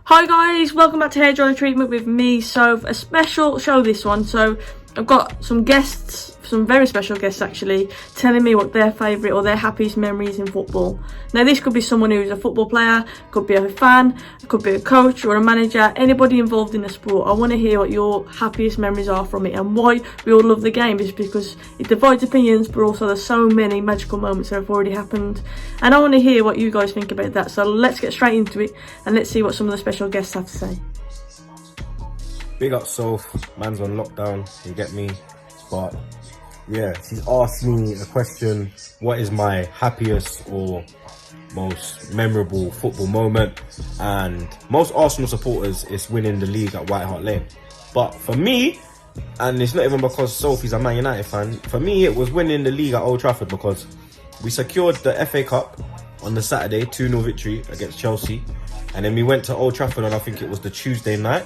Hi guys, welcome back to Hair Dryer Treatment with me, Soph. A special show this one. So I've got some guests, some very special guests actually, telling me what their favourite or their happiest memories in football. Now this could be someone who's a football player, could be a fan, could be a coach or a manager, anybody involved in the sport. I want to hear what your happiest memories are from it and why we all love the game is because it divides opinions, but also there's so many magical moments that have already happened. And I want to hear what you guys think about that. So let's get straight into it and let's see what some of the special guests have to say. Big up Soph, man's on lockdown, you get me? But yeah, she's asked me a question, what is my happiest or most memorable football moment? And most Arsenal supporters, it's winning the league at White Hart Lane. But for me, and it's not even because Sophie's a Man United fan, for me it was winning the league at Old Trafford because we secured the FA Cup on the Saturday, 2-0 victory against Chelsea. And then we went to Old Trafford on, I think it was the Tuesday night,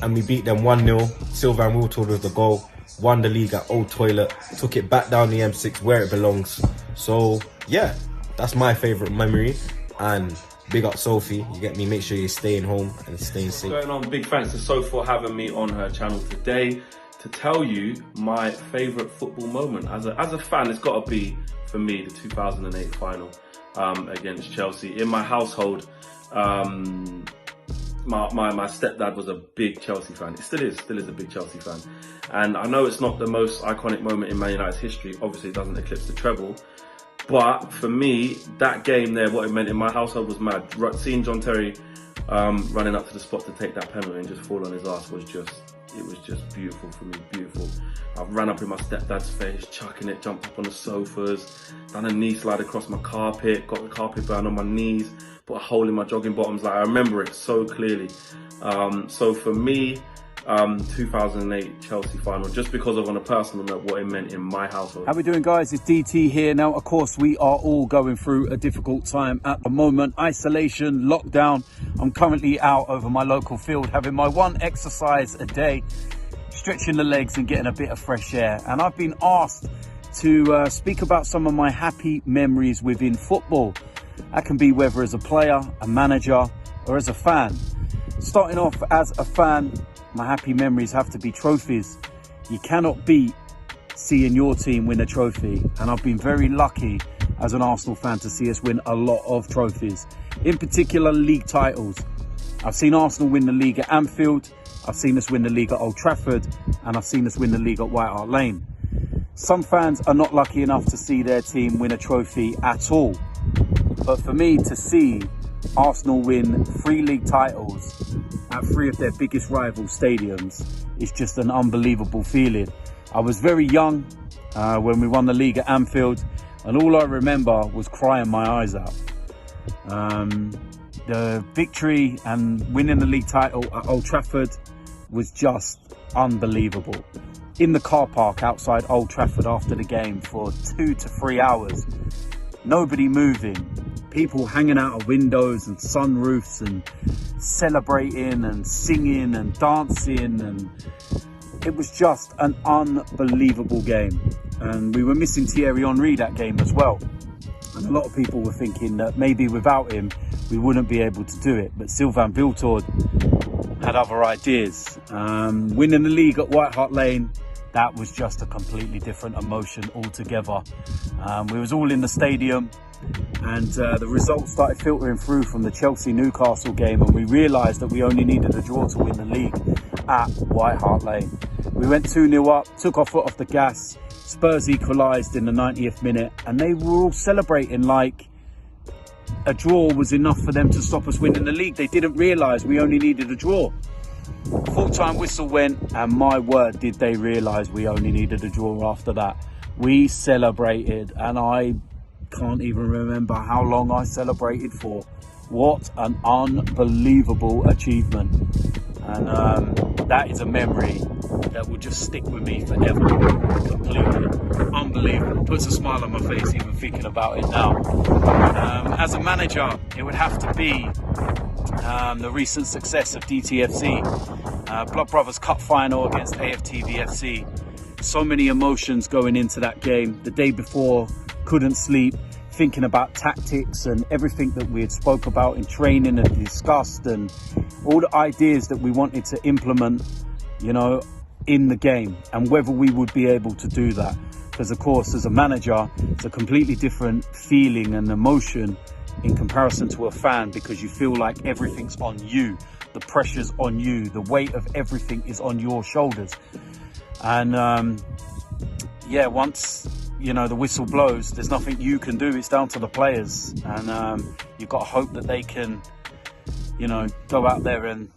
and we beat them 1-0. Sylvain Wiltord was the goal. Won the league at Old Toilet. Took it back down the M6 where it belongs. So yeah, that's my favourite memory. And big up Sophie, you get me? Make sure you're staying home and staying safe. What's going on? Big thanks to Soph for having me on her channel today to tell you my favourite football moment. As a fan, it's got to be, for me, the 2008 final against Chelsea. In my household, my stepdad was a big Chelsea fan. It still is a big Chelsea fan. And I know it's not the most iconic moment in Man United's history. Obviously, it doesn't eclipse the treble. But for me, that game there, what it meant in my household was mad. Seeing John Terry running up to the spot to take that penalty and just fall on his ass was just beautiful for me, beautiful. I ran up in my stepdad's face, chucking it, jumped up on the sofas, done a knee slide across my carpet, got the carpet burn on my knees, put a hole in my jogging bottoms. Like, I remember it so clearly. So for me, 2008 Chelsea final, just because of, on a personal note, what it meant in my household. How we doing, guys? It's DT here. Now, of course, we are all going through a difficult time at the moment. Isolation, lockdown. I'm currently out over my local field having my one exercise a day, stretching the legs and getting a bit of fresh air. And I've been asked to speak about some of my happy memories within football. That can be whether as a player, a manager, or as a fan. Starting off as a fan, my happy memories have to be trophies. You cannot beat seeing your team win a trophy. And I've been very lucky as an Arsenal fan to see us win a lot of trophies. In particular, league titles. I've seen Arsenal win the league at Anfield. I've seen us win the league at Old Trafford. And I've seen us win the league at White Hart Lane. Some fans are not lucky enough to see their team win a trophy at all. But for me to see Arsenal win 3 league titles at 3 of their biggest rival stadiums is just an unbelievable feeling. I was very young when we won the league at Anfield, and all I remember was crying my eyes out. The victory and winning the league title at Old Trafford was just unbelievable. In the car park outside Old Trafford after the game for 2 to 3 hours, nobody moving, people hanging out of windows and sunroofs and celebrating and singing and dancing, and it was just an unbelievable game. And we were missing Thierry Henry that game as well, and a lot of people were thinking that maybe without him we wouldn't be able to do it, but Sylvain Wiltord had other ideas. Winning the league at White Hart Lane, that was just a completely different emotion altogether. We was all in the stadium, and the results started filtering through from the Chelsea-Newcastle game, and we realised that we only needed a draw to win the league at White Hart Lane. We went 2-0 up, took our foot off the gas, Spurs equalised in the 90th minute, and they were all celebrating like a draw was enough for them to stop us winning the league. They didn't realise we only needed a draw. Full-time whistle went, and my word, did they realise we only needed a draw after that. We celebrated, and I can't even remember how long I celebrated for. What an unbelievable achievement. And that is a memory that will just stick with me forever. Completely unbelievable. Puts a smile on my face even thinking about it now. As a manager, it would have to be the recent success of DTFC. Blood Brothers Cup final against AFTVFC. So many emotions going into that game. The day before, couldn't sleep, thinking about tactics and everything that we had spoke about in training and discussed, and all the ideas that we wanted to implement, you know, in the game, and whether we would be able to do that. Because of course, as a manager, it's a completely different feeling and emotion in comparison to a fan, because you feel like everything's on you, the pressure's on you, the weight of everything is on your shoulders. And yeah, once, you know, the whistle blows, there's nothing you can do. It's down to the players, and you've got to hope that they can, you know, go out there and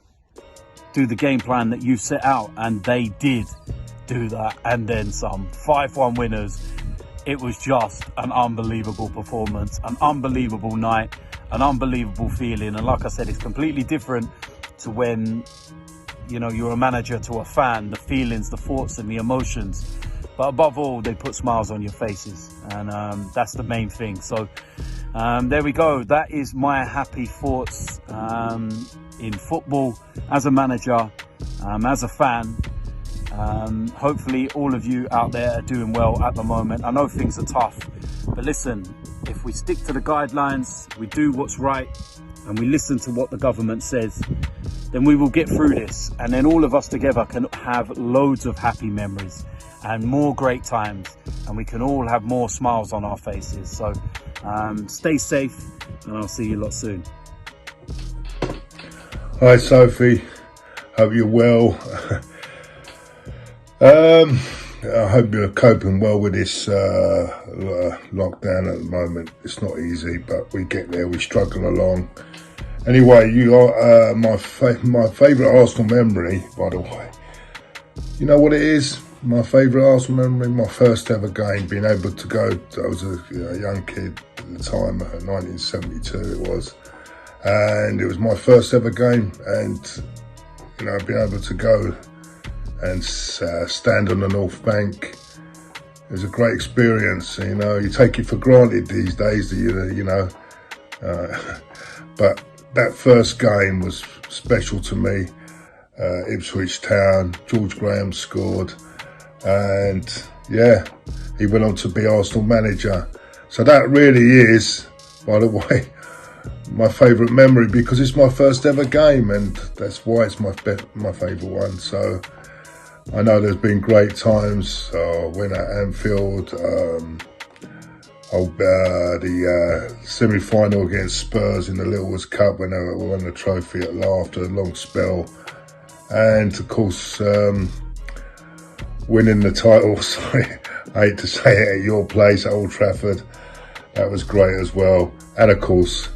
do the game plan that you set out. And they did do that, and then some. 5-1 winners. It was just an unbelievable performance, an unbelievable night, an unbelievable feeling. And like I said, it's completely different to when, you know, you're a manager to a fan, the feelings, the thoughts and the emotions. But above all, they put smiles on your faces, and that's the main thing. So there we go. That is my happy thoughts in football, as a manager, as a fan. Hopefully all of you out there are doing well at the moment. I know things are tough, but listen, if we stick to the guidelines, we do what's right, and we listen to what the government says, then we will get through this, and then all of us together can have loads of happy memories and more great times, and we can all have more smiles on our faces. So stay safe, and I'll see you lot soon. Hi Sophie, hope you're well. I hope you're coping well with this lockdown at the moment. It's not easy, but we get there, we struggle along. Anyway, you are my favourite Arsenal memory, by the way. You know what it is? My favourite Arsenal memory, my first ever game, being able to go, I was a young kid at the time, 1972 it was, and it was my first ever game, and, you know, being able to go and stand on the North Bank. It was a great experience. You know, you take it for granted these days, you know, but that first game was special to me. Ipswich Town, George Graham scored, and yeah, he went on to be Arsenal manager. So that really is, by the way, my favourite memory, because it's my first ever game, and that's why it's my favourite one. So I know there's been great times, win at Anfield, the semi-final against Spurs in the Littlewoods Cup when they won the trophy at last after a long spell, and of course winning the title, sorry, I hate to say it, at your place at Old Trafford. That was great as well, and of course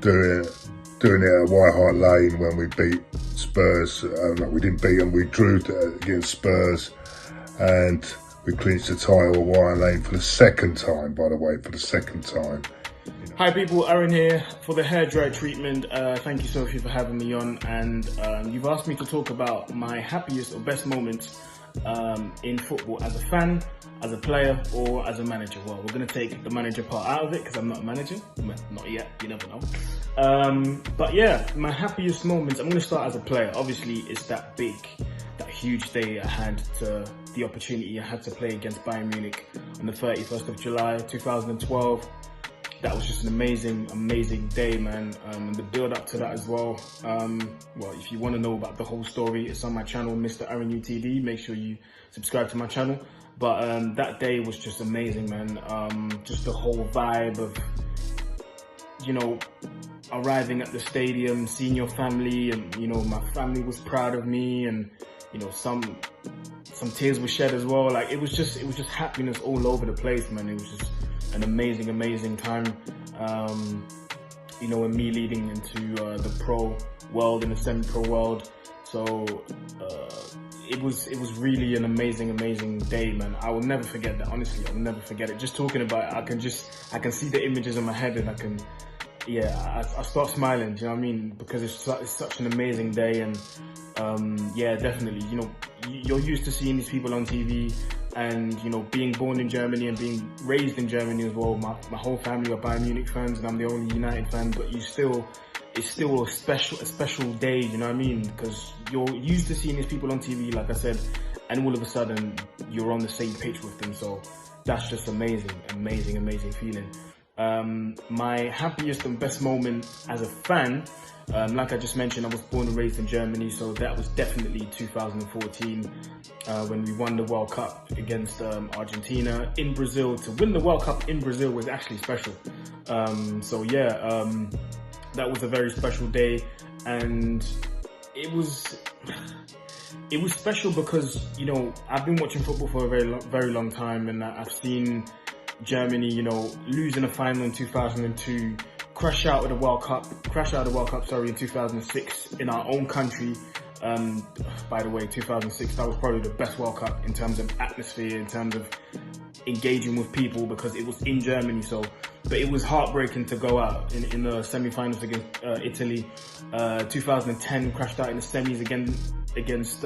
doing it at White Hart Lane when we beat Spurs. We didn't beat them, we drew against Spurs, and we clinched the title at White Hart Lane for the second time, by the way, for the second time. Hi people, Aaron here for the hair dry treatment. Thank you Sophie for having me on, and you've asked me to talk about my happiest or best moments in football as a fan, as a player, or as a manager. Well, we're going to take the manager part out of it because I'm not a manager. Well, not yet, you never know. But yeah, my happiest moments, I'm going to start as a player. Obviously, it's that huge day I had the opportunity I had to play against Bayern Munich on the 31st of July 2012. That was just an amazing day, man. And the build up to that as well. Well, if you want to know about the whole story, it's on my channel, Mr. Aaron UTD. Make sure you subscribe to my channel. But that day was just amazing, man. Just the whole vibe of, you know, arriving at the stadium, seeing your family, and, you know, my family was proud of me, and, you know, some tears were shed as well. Like, it was just happiness all over the place, man. It was just an amazing time, you know, and me leading into the pro world and the semi-pro world. So it was really an amazing day, man. I will never forget that. Honestly, I will never forget it. Just talking about it, I can see the images in my head, and I start smiling. Do you know what I mean? Because it's such an amazing day, and yeah, definitely. You know, you're used to seeing these people on TV. And, you know, being born in Germany and being raised in Germany as well, my whole family are Bayern Munich fans, and I'm the only United fan, but it's still a special day, you know what I mean? Because you're used to seeing these people on TV, like I said, and all of a sudden you're on the same pitch with them. So that's just amazing, amazing, amazing feeling. My happiest and best moment as a fan, like I just mentioned, I was born and raised in Germany, so that was definitely 2014 when we won the World Cup against Argentina in Brazil. To win the World Cup in Brazil was actually special. So yeah, that was a very special day, and it was special because, you know, I've been watching football for a very long time, and I've seen Germany, you know, lose in the final in 2002, crash out of the World Cup, in 2006 in our own country. By the way, 2006, that was probably the best World Cup in terms of atmosphere, in terms of engaging with people, because it was in Germany. So, but it was heartbreaking to go out in the semi-finals against Italy. 2010, crashed out in the semis again against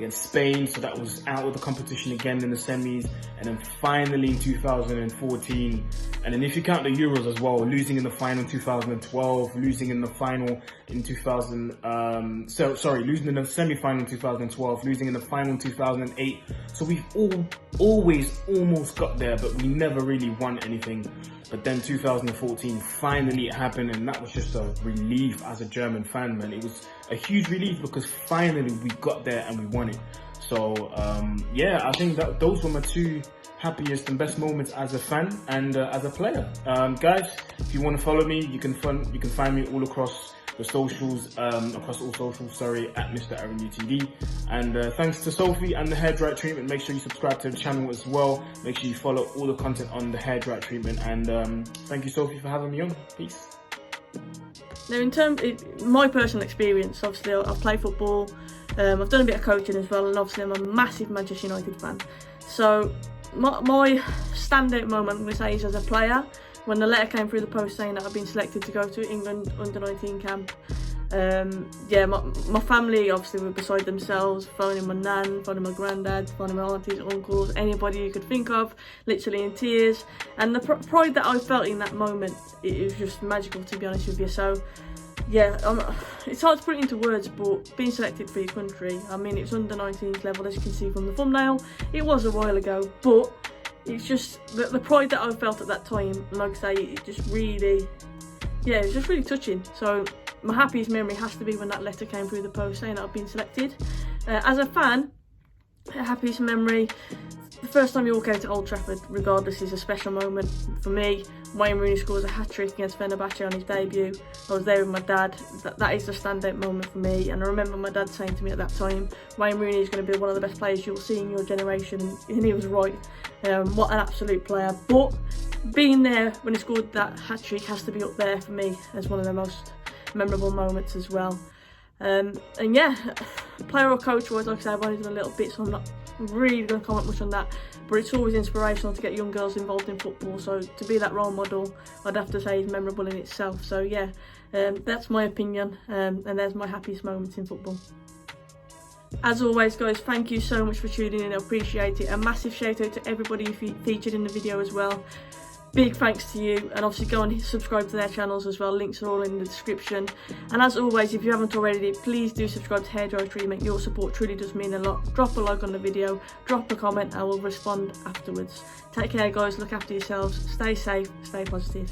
Spain, so that was out of the competition again in the semis, and then finally in 2014, and then if you count the Euros as well, losing in the final in 2012, losing in the final in losing in the semi-final in 2012, losing in the final in 2008. So we've always almost got there, but we never really won anything. But then 2014, finally it happened, and that was just a relief as a German fan, man. It was a huge relief because finally we got there and we won it. So yeah, I think that those were my two happiest and best moments as a fan and as a player. Guys, if you want to follow me, you can find me all across the socials, across all socials, at Mr. Aaron UTD. And thanks to Sophie and the hair dry treatment. Make sure you subscribe to the channel as well. Make sure you follow all the content on the hair dry treatment. And thank you, Sophie, for having me on. Peace. Now, in terms of my personal experience, obviously I've played football, I've done a bit of coaching as well, and obviously I'm a massive Manchester United fan. So my standout moment, I'm going to say, is as a player, when the letter came through the post saying that I've been selected to go to England under-19 camp. Yeah, my family obviously were beside themselves, phoning my nan, phoning my granddad, phoning my aunties, uncles, anybody you could think of, literally in tears. And the pride that I felt in that moment, it was just magical, to be honest with you. So yeah, it's hard to put it into words, but being selected for your country, I mean, it was under-19s level, as you can see from the thumbnail. It was a while ago, but it's just the pride that I felt at that time. Like I say, it just really, yeah, it was just really touching. So my happiest memory has to be when that letter came through the post saying that I've been selected. As a fan, happiest memory, the first time you walk out to Old Trafford, regardless, is a special moment for me. Wayne Rooney scores a hat-trick against Fenerbahce on his debut. I was there with my dad. That is the standout moment for me. And I remember my dad saying to me at that time, Wayne Rooney is going to be one of the best players you'll see in your generation. And he was right. What an absolute player. But being there when he scored that hat-trick has to be up there for me as one of the most memorable moments as well. And yeah, player or coach wise, like I say, I've only done a little bit, so I'm not really going to comment much on that, but it's always inspirational to get young girls involved in football, so to be that role model, I'd have to say is memorable in itself. So yeah, that's my opinion, and there's my happiest moments in football. As always, guys, thank you so much for tuning in, I appreciate it. A massive shout out to everybody who featured in the video as well. Big thanks to you, and obviously go and subscribe to their channels as well. Links are all in the description. And as always, if you haven't already, please do subscribe to Hair Dry Treatment. Your support truly does mean a lot. Drop a like on the video, drop a comment, I will respond afterwards. Take care, guys, look after yourselves, stay safe, stay positive.